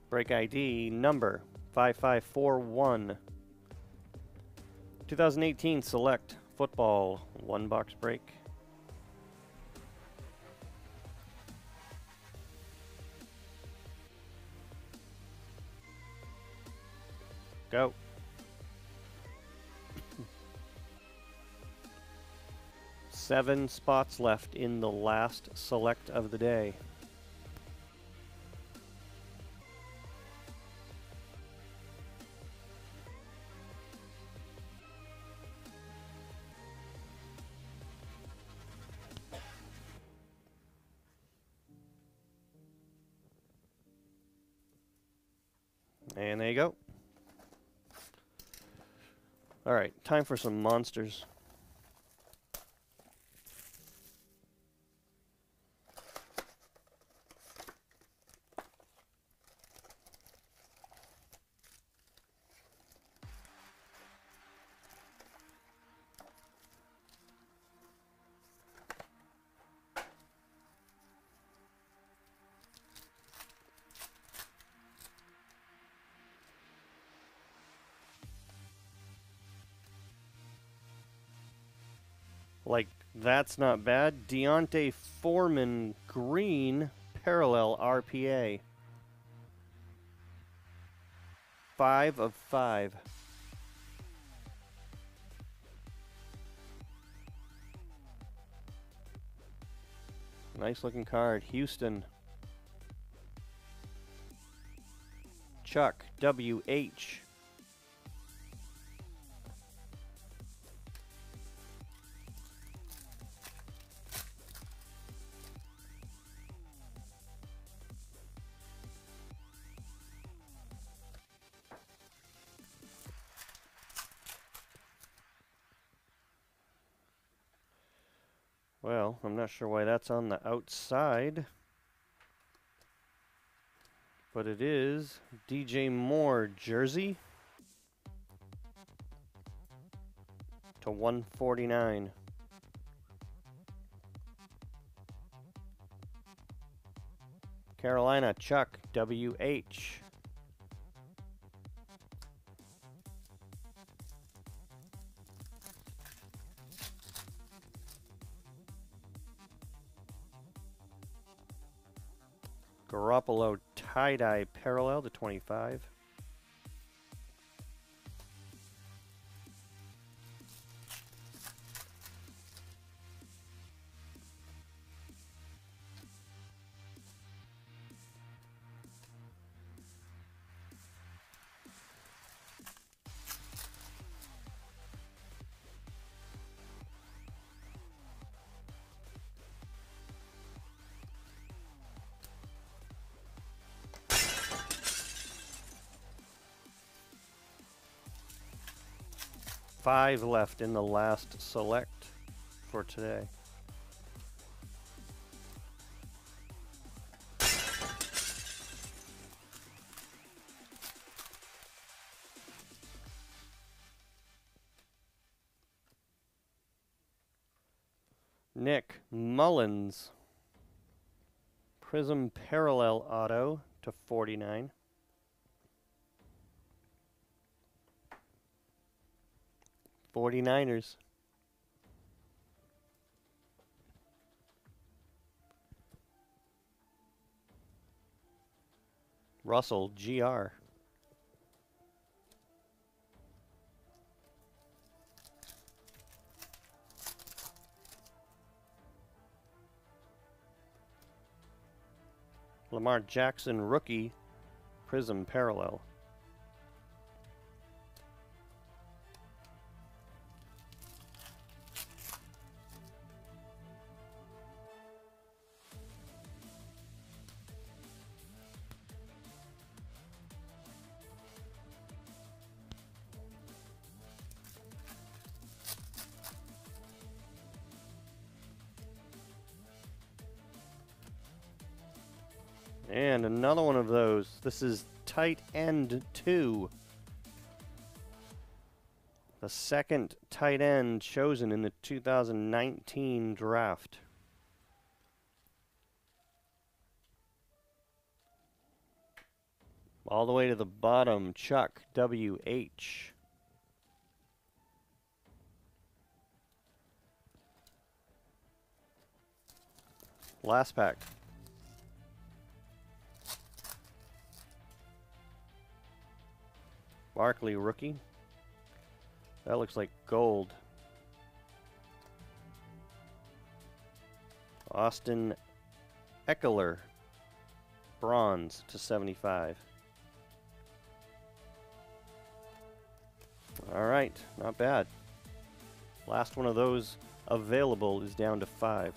Break ID number 5541. 2018 Select Football 1-box break. Go. Seven spots left in the last select of the day. And there you go. All right, time for some monsters. Like, that's not bad. Deontay Foreman green parallel RPA. 5 of 5. Nice looking card. Houston. Chuck WH. Well, I'm not sure why that's on the outside, but it is DJ Moore jersey to 149. Carolina Chuck WH. Garoppolo tie-dye parallel to 25. Five left in the last select for today. Nick Mullins. Prism parallel auto to 49. '49ers. Russell GR. Lamar Jackson rookie Prism parallel. And another one of those. This is tight end 2. The second tight end chosen in the 2019 draft. All the way to the bottom, Chuck, WH. Last pack. Barkley, rookie. That looks like gold. Austin Eckler, bronze /75. All right, not bad. Last one of those available is down to 5.